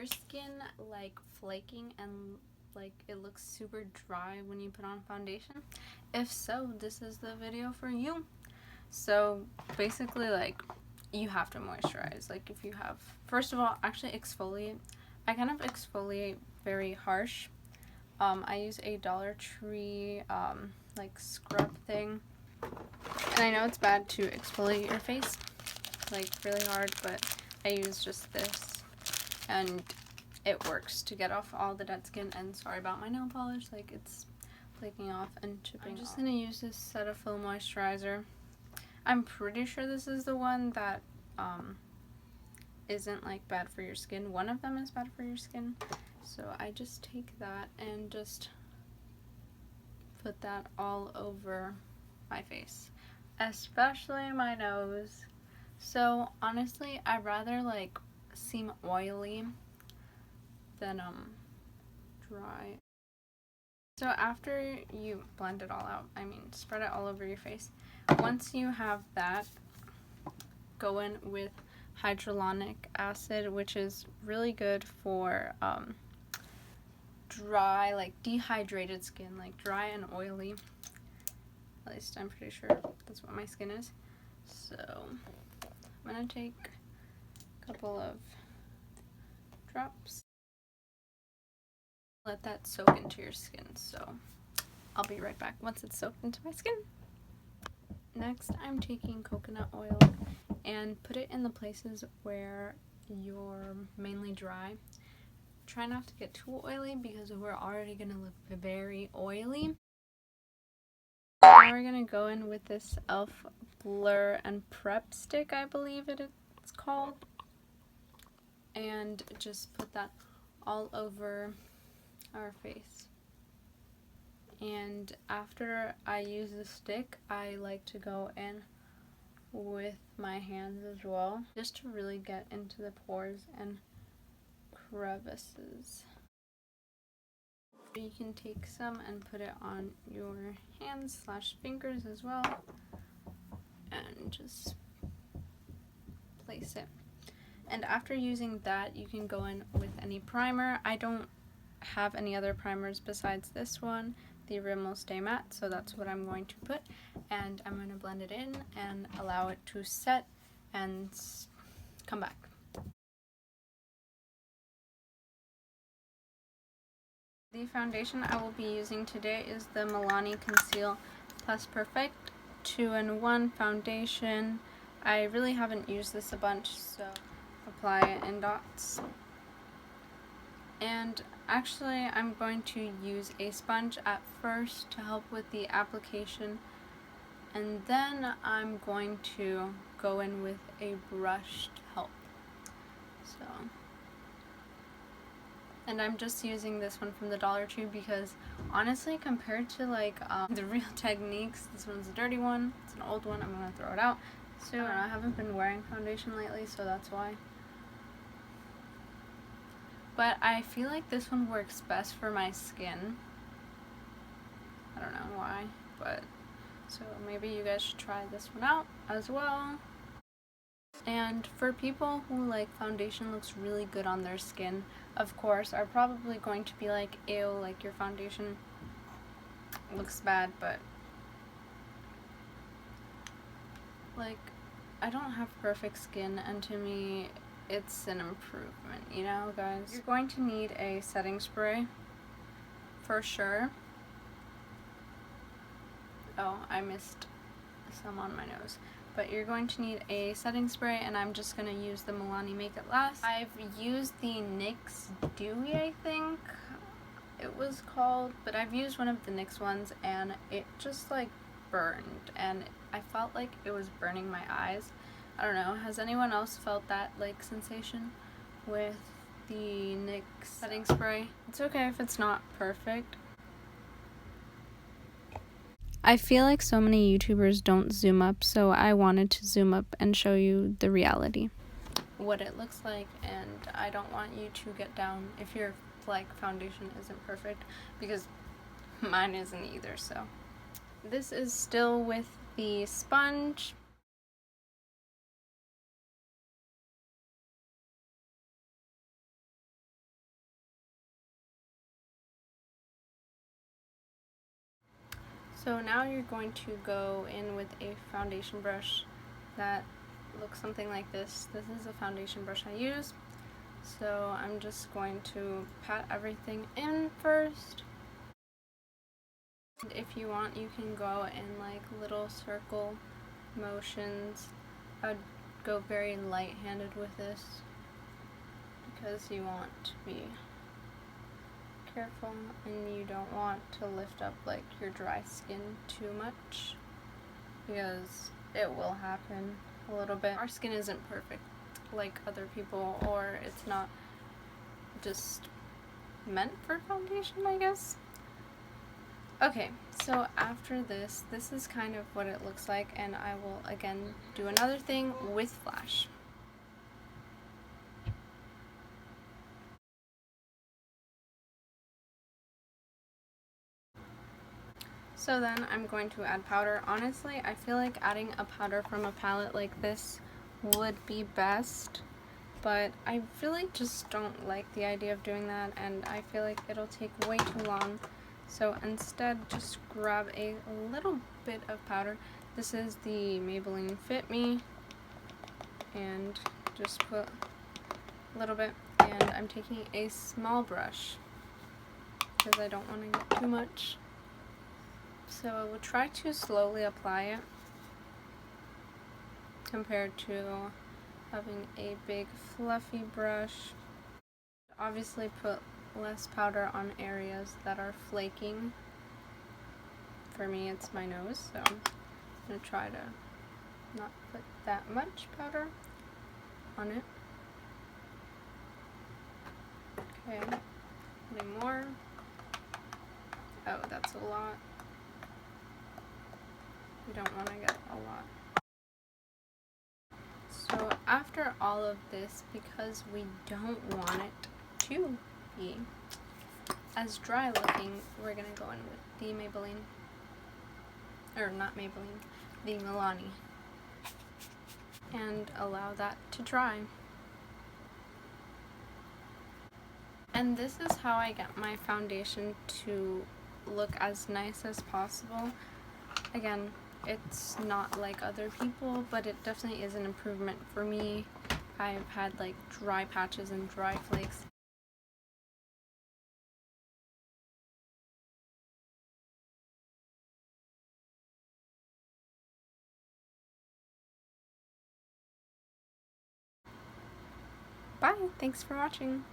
skin like flaking and like it looks super dry when you put on foundation? If so, this is the video for you. So basically, like, you have to moisturize. Like, if you have, first of all, actually exfoliate. I kind of exfoliate very harsh. I use a Dollar Tree like scrub thing, and I know it's bad to exfoliate your face like really hard, but I use just this and it works to get off all the dead skin. And sorry about my nail polish, like it's flaking off and chipping off. I'm just gonna use this Cetaphil moisturizer. I'm pretty sure this is the one that isn't like bad for your skin. One of them is bad for your skin, so I just take that and just put that all over my face, especially my nose. So honestly, I'd rather like seem oily than dry. So after you blend it all out, I mean spread it all over your face, once you have that, go in with hyaluronic acid, which is really good for dry, like dehydrated skin, like dry and oily. At least I'm pretty sure that's what my skin is. So I'm gonna take a couple of drops. Let that soak into your skin. So I'll be right back once it's soaked into my skin. Next, I'm taking coconut oil and put it in the places where you're mainly dry. Try not to get too oily because we're already going to look very oily. Now we're going to go in with this e.l.f. Blur and Prep Stick, I believe it's called. And just put that all over our face. And after I use the stick, I like to go in with my hands as well, just to really get into the pores and crevices. You can take some and put it on your hands / fingers as well, and just place it. And after using that, you can go in with any primer. I don't have any other primers besides this one, the Rimmel Stay Matte, so that's what I'm going to put, and I'm going to blend it in and allow it to set and come back. The foundation I will be using today is the Milani Conceal Plus Perfect 2-in-1 foundation. I really haven't used this a bunch, so apply it in dots. And actually, I'm going to use a sponge at first to help with the application, and then I'm going to go in with a brush to help. So, and I'm just using this one from the Dollar Tree because honestly, compared to like the Real Techniques, this one's a dirty one. It's an old one. I'm gonna throw it out. So I haven't been wearing foundation lately, so that's why. But I feel like this one works best for my skin. I don't know why, but so maybe you guys should try this one out as well. And for people who like foundation looks really good on their skin, of course, are probably going to be like, ew, like your foundation looks bad, but like I don't have perfect skin, and to me it's an improvement, you know, guys. You're going to need a setting spray for sure. Oh, I missed some on my nose. But you're going to need a setting spray, and I'm just going to use the Milani Make It Last. I've used the NYX Dewy, I think it was called, but I've used one of the NYX ones, and it just like burned, and I felt like it was burning my eyes. I don't know, has anyone else felt that like sensation with the NYX setting spray? It's okay if it's not perfect. I feel like so many YouTubers don't zoom up, so I wanted to zoom up and show you the reality. What it looks like, and I don't want you to get down if your like foundation isn't perfect, because mine isn't either. So this is still with the sponge. So now you're going to go in with a foundation brush that looks something like this. This is a foundation brush I use. So I'm just going to pat everything in first. And if you want, you can go in like little circle motions. I would go very light-handed with this because you want to be careful and you don't want to lift up like your dry skin too much because it will happen a little bit. Our skin isn't perfect like other people, or it's not just meant for foundation, I guess. Okay, so after this is kind of what it looks like, and I will again do another thing with flash. So then I'm going to add powder. Honestly, I feel like adding a powder from a palette like this would be best, but I really just don't like the idea of doing that, and I feel like it'll take way too long. So instead, just grab a little bit of powder. This is the Maybelline Fit Me, and just put a little bit, and I'm taking a small brush because I don't want to get too much. So I will try to slowly apply it compared to having a big fluffy brush. Obviously put less powder on areas that are flaking. For me, it's my nose, so I'm going to try to not put that much powder on it. Okay, putting more. Oh, that's a lot. You don't want to get a lot. So after all of this, because we don't want it to be as dry looking, we're going to go in with the Maybelline, or not Maybelline, the Milani, and allow that to dry. And this is how I get my foundation to look as nice as possible. Again, it's not like other people, but it definitely is an improvement for me. I've had like dry patches and dry flakes. Bye! Thanks for watching!